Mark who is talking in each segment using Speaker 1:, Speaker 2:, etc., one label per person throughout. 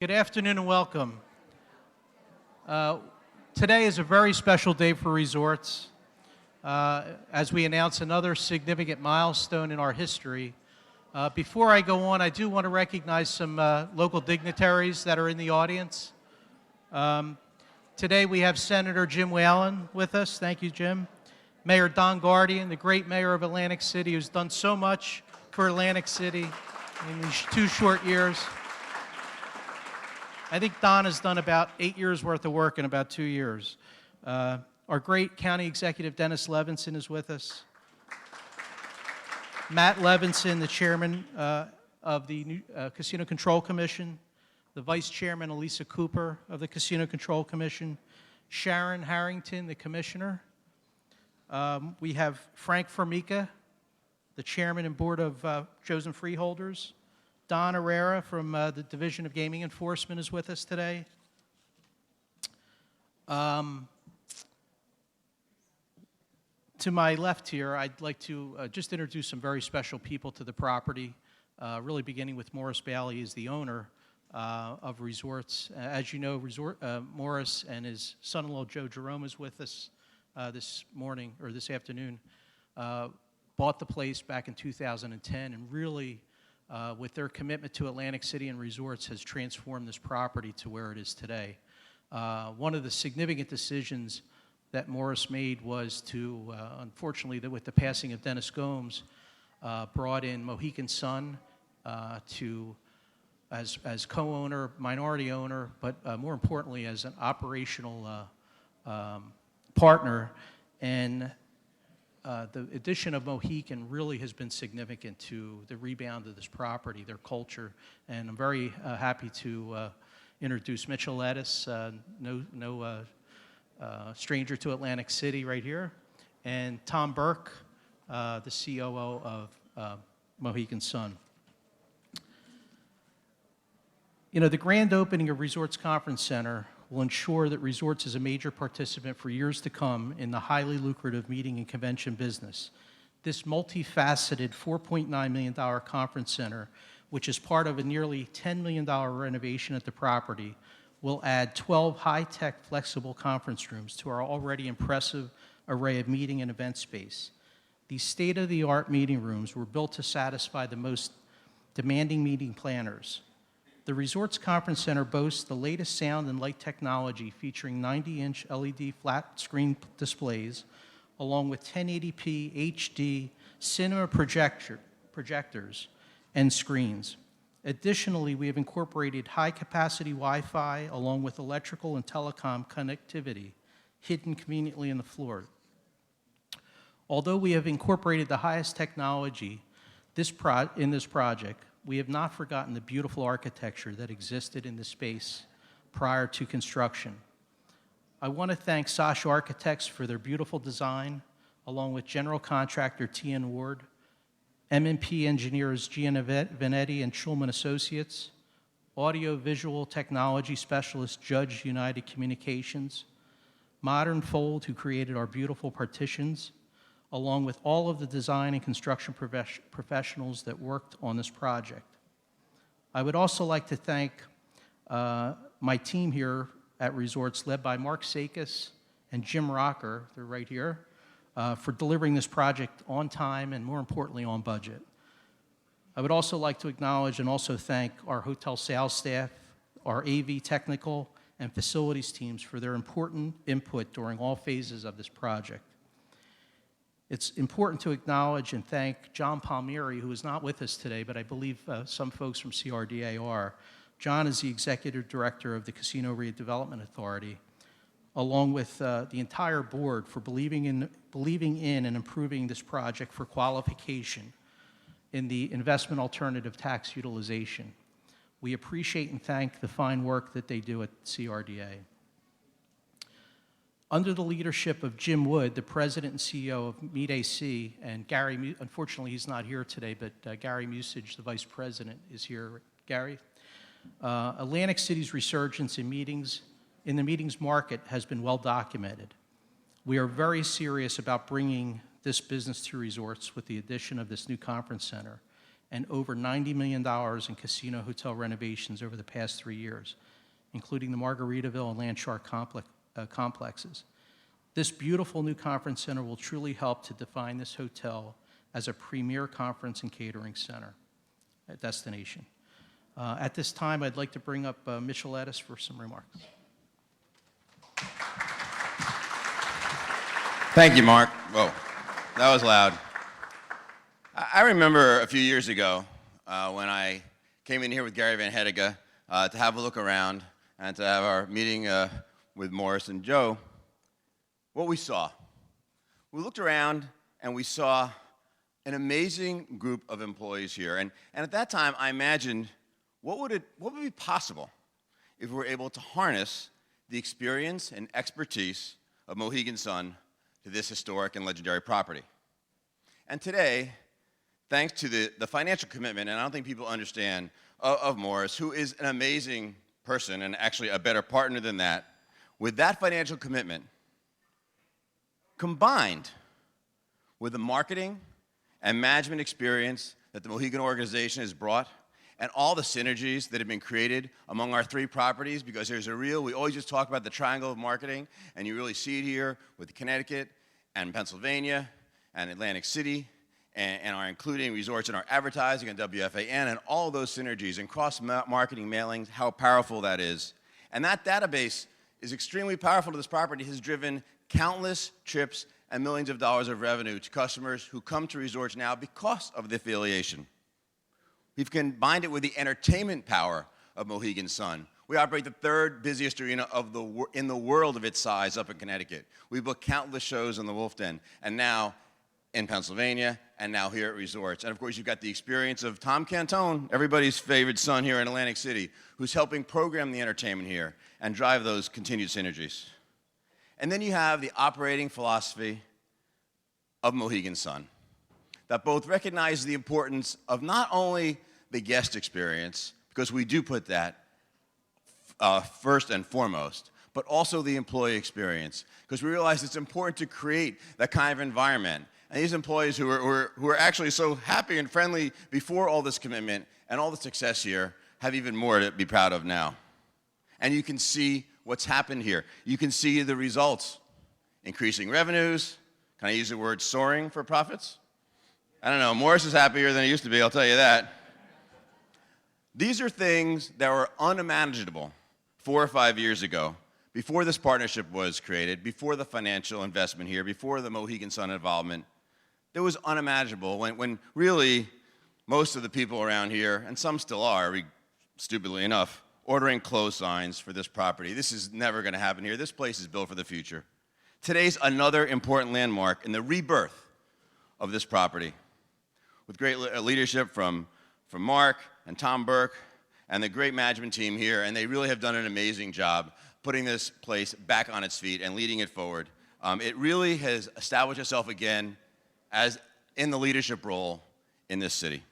Speaker 1: Good afternoon and welcome. Today is a very special day for resorts as we announce another significant milestone in our history. Before I go on, I do want to recognize some local dignitaries that are in the audience. Today we have Senator Jim Whalen with us. Thank you, Jim. Mayor Don Guardian, the great mayor of Atlantic City, who's done so much for Atlantic City in these 2 short years. I think Don has done about 8 years worth of work in about 2 years. Our great county executive, Dennis Levinson, is with us. Matt Levinson, the chairman of the Casino Control Commission. The vice chairman, Elisa Cooper, of the Casino Control Commission. Sharon Harrington, the commissioner. We have Frank Formica, the chairman and board of chosen freeholders. Don Herrera from the Division of Gaming Enforcement is with us today. To my left here, I'd like to just introduce some very special people to the property, really beginning with Morris Bailey is the owner of Resorts. As you know, Morris and his son-in-law Joe Jerome is with us this morning, or this afternoon. Bought the place back in 2010 and really with their commitment to Atlantic City and Resorts has transformed this property to where it is today. One of the significant decisions that Morris made was to, unfortunately, with the passing of Dennis Gomes, brought in Mohican Sun as co-owner, minority owner, but more importantly as an operational partner. And the addition of Mohican really has been significant to the rebound of this property, their culture, and I'm very happy to introduce Mitchell Lettis, no stranger to Atlantic City right here, and Tom Burke, the COO of Mohican Sun. You know, the grand opening of Resorts Conference Center will ensure that Resorts is a major participant for years to come in the highly lucrative meeting and convention business. This multifaceted $4.9 million conference center, which is part of a nearly $10 million renovation at the property, will add 12 high-tech flexible conference rooms to our already impressive array of meeting and event space. These state-of-the-art meeting rooms were built to satisfy the most demanding meeting planners. The Resorts Conference Center boasts the latest sound and light technology featuring 90-inch LED flat screen displays along with 1080p HD cinema projectors and screens. Additionally, we have incorporated high-capacity Wi-Fi along with electrical and telecom connectivity hidden conveniently in the floor. Although we have incorporated the highest technology in this project, we have not forgotten the beautiful architecture that existed in the space prior to construction. I want to thank Sasha Architects for their beautiful design, along with general contractor T.N. Ward, M&P engineers Gianna Vanetti and Schulman Associates, audio-visual technology specialist Judge United Communications, Modern Fold, who created our beautiful partitions, along with all of the design and construction professionals that worked on this project. I would also like to thank my team here at Resorts, led by Mark Sakis and Jim Rocker, they're right here, for delivering this project on time and, more importantly, on budget. I would also like to acknowledge and also thank our hotel sales staff, our AV technical and facilities teams for their important input during all phases of this project. It's important to acknowledge and thank John Palmieri, who is not with us today, but I believe some folks from CRDA are. John is the Executive Director of the Casino Redevelopment Authority, along with the entire board for believing in and improving this project for qualification in the investment alternative tax utilization. We appreciate and thank the fine work that they do at CRDA. Under the leadership of Jim Wood, the president and CEO of Meet AC, and Gary, unfortunately he's not here today, but Gary Musage, the vice president, is here. Gary? Atlantic City's resurgence in the meetings market has been well documented. We are very serious about bringing this business to Resorts with the addition of this new conference center. and over $90 million in casino hotel renovations over the past 3 years, including the Margaritaville and Landshark complexes. This beautiful new conference center will truly help to define this hotel as a premier conference and catering center destination. At this time, I'd like to bring up Mitchell Ettis for some remarks.
Speaker 2: Thank you, Mark. Whoa, that was loud. I remember a few years ago when I came in here with Gary Van Hedega to have a look around and to have our meeting with Morris and Joe, what we saw. We looked around and we saw an amazing group of employees here. And at that time, I imagined what would be possible if we were able to harness the experience and expertise of Mohegan Sun to this historic and legendary property. And today, thanks to the financial commitment, and I don't think people understand, of Morris, who is an amazing person and actually a better partner than that, with that financial commitment, combined with the marketing and management experience that the Mohegan organization has brought, and all the synergies that have been created among our 3 properties, because there's we always just talk about the triangle of marketing, and you really see it here with Connecticut and Pennsylvania and Atlantic City, and our including resorts in our advertising and WFAN, and all those synergies and cross-marketing mailings, how powerful that is. And that database is extremely powerful to this property, has driven countless trips and millions of dollars of revenue to customers who come to resorts now because of the affiliation. We've combined it with the entertainment power of Mohegan Sun. We operate the 3rd busiest arena in the world of its size up in Connecticut. We book countless shows on the Wolf Den, and now in Pennsylvania, and now here at resorts. And of course, you've got the experience of Tom Cantone, everybody's favorite son here in Atlantic City, who's helping program the entertainment here and drive those continued synergies. And then you have the operating philosophy of Mohegan Sun that both recognize the importance of not only the guest experience, because we do put that first and foremost, but also the employee experience, because we realize it's important to create that kind of environment. And these employees who are actually so happy and friendly before all this commitment and all the success here have even more to be proud of now. And you can see what's happened here. You can see the results. Increasing revenues. Can I use the word soaring for profits? I don't know. Morris is happier than he used to be, I'll tell you that. These are things that were unimaginable 4 or 5 years ago, before this partnership was created, before the financial investment here, before the Mohegan Sun involvement. It was unimaginable when really most of the people around here, and some still are, stupidly enough, ordering clothes signs for this property. This is never going to happen here. This place is built for the future. Today's another important landmark in the rebirth of this property, with great leadership from Mark and Tom Burke and the great management team here, and they really have done an amazing job putting this place back on its feet and leading it forward. It really has established itself again as in the leadership role in this city.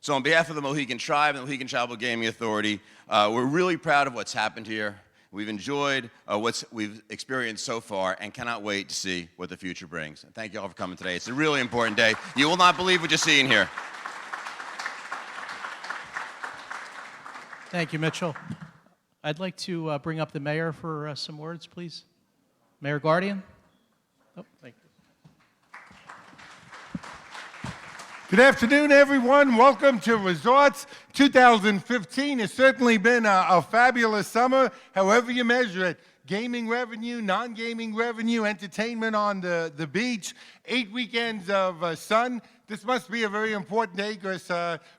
Speaker 2: So on behalf of the Mohegan Tribe and the Mohegan Tribal Gaming Authority, we're really proud of what's happened here. We've enjoyed what we've experienced so far and cannot wait to see what the future brings. And thank you all for coming today. It's a really important day. You will not believe what you're seeing here.
Speaker 1: Thank you, Mitchell. I'd like to bring up the mayor for some words, please. Mayor Guardian. Oh, thank you.
Speaker 3: Good afternoon, everyone. Welcome to Resorts. 2015 has certainly been a fabulous summer, however you measure it. Gaming revenue, non-gaming revenue, entertainment on the beach, 8 weekends of sun. This must be a very important day because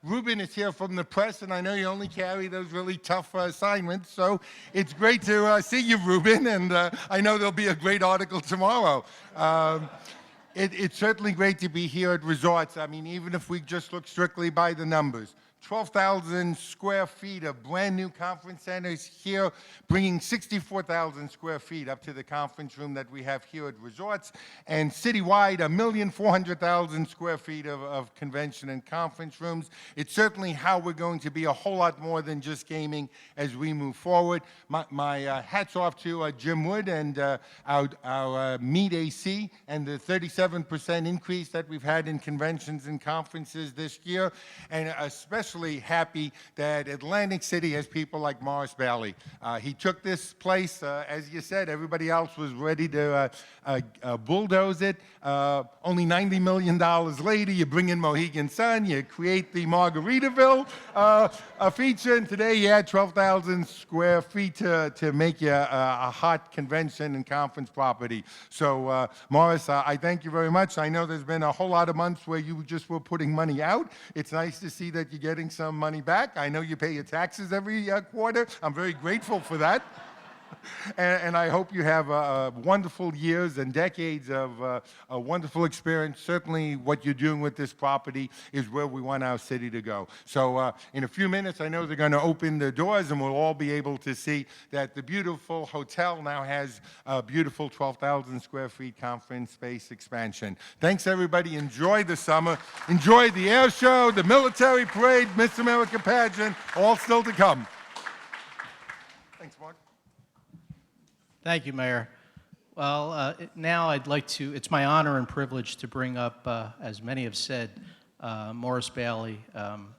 Speaker 3: Ruben is here from the press, and I know you only carry those really tough assignments. So it's great to see you, Ruben, and I know there'll be a great article tomorrow. It's certainly great to be here at Resorts. I mean, even if we just look strictly by the numbers, 12,000 square feet of brand new conference centers here, bringing 64,000 square feet up to the conference room that we have here at Resorts, and citywide, 1,400,000 square feet of convention and conference rooms. It's certainly how we're going to be a whole lot more than just gaming as we move forward. My hats off to Jim Wood and our Meet AC and the 37% increase that we've had in conventions and conferences this year, and especially happy that Atlantic City has people like Morris Bailey. He took this place, as you said, everybody else was ready to bulldoze it. Only $90 million later, you bring in Mohegan Sun, you create the Margaritaville feature, and today you add 12,000 square feet to make you a hot convention and conference property. So, Morris, I thank you very much. I know there's been a whole lot of months where you just were putting money out. It's nice to see that you're getting some money back. I know you pay your taxes every quarter. I'm very grateful for that. And I hope you have wonderful years and decades of a wonderful experience. Certainly what you're doing with this property is where we want our city to go. So in a few minutes, I know they're going to open the doors and we'll all be able to see that the beautiful hotel now has a beautiful 12,000 square feet conference space expansion. Thanks, everybody. Enjoy the summer. Enjoy the air show, the military parade, Miss America pageant, all still to come. Thanks, Mark.
Speaker 1: Thank you, Mayor. Well, now I'd like to, it's my honor and privilege to bring up, as many have said, Morris Bailey.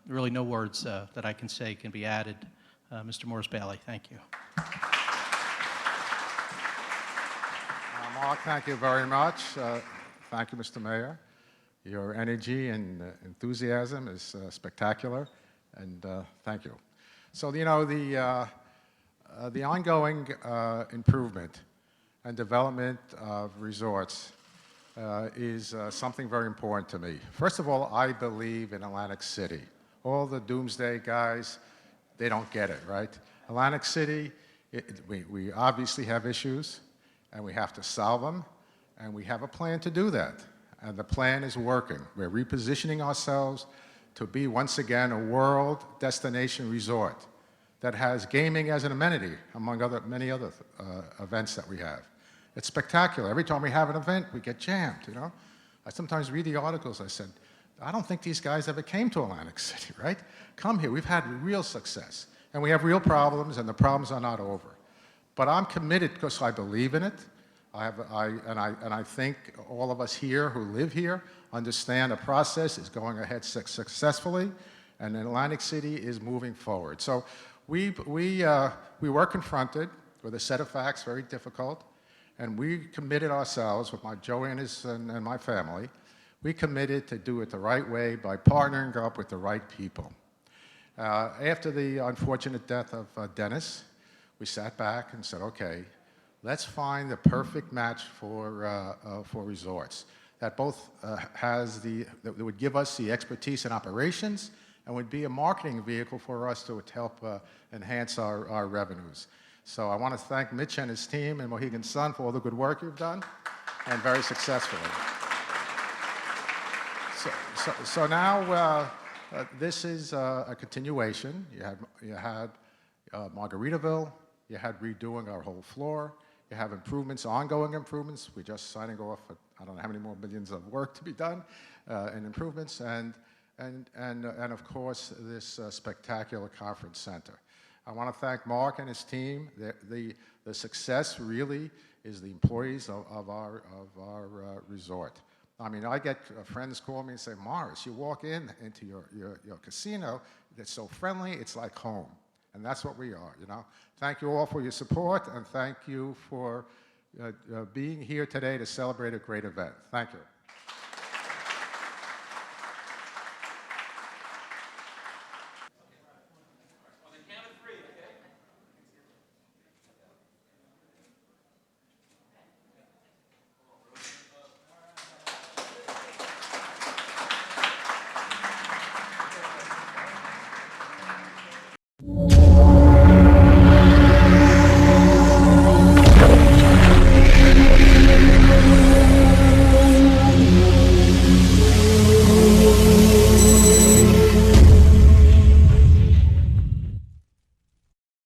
Speaker 1: Really no words that I can say can be added. Mr. Morris Bailey, thank you.
Speaker 4: Mark, thank you very much. Thank you, Mr. Mayor. Your energy and enthusiasm is spectacular, and thank you. So, you know, the ongoing improvement and development of resorts is something very important to me. First of all, I believe in Atlantic City. All the doomsday guys, they don't get it, right? Atlantic City, we obviously have issues, and we have to solve them, and we have a plan to do that. And the plan is working. We're repositioning ourselves to be, once again, a world destination resort that has gaming as an amenity, among many other events that we have. It's spectacular. Every time we have an event, we get jammed, you know? I sometimes read the articles. I said, I don't think these guys ever came to Atlantic City, right? Come here. We've had real success. And we have real problems, and the problems are not over. But I'm committed because I believe in it. I think all of us here who live here understand the process is going ahead successfully, and Atlantic City is moving forward. So we were confronted with a set of facts, very difficult, and we committed ourselves with Joey and my family. We committed to do it the right way by partnering up with the right people. After the unfortunate death of Dennis, we sat back and said, okay, let's find the perfect match for resorts that both that would give us the expertise in operations and would be a marketing vehicle for us to help enhance our revenues. So I want to thank Mitch and his team and Mohegan Sun for all the good work you've done, and very successfully. So now this is a continuation. You had Margaritaville. You had redoing our whole floor. You have improvements, ongoing improvements. We're just signing off, I don't know how many more millions of work to be done, and improvements, and of course, this spectacular conference center. I want to thank Mark and his team. The success really is the employees of our resort. I mean, I get friends call me and say, Morris, you walk into your casino, it's so friendly, it's like home. And that's what we are, you know. Thank you all for your support, and thank you for being here today to celebrate a great event. Thank you.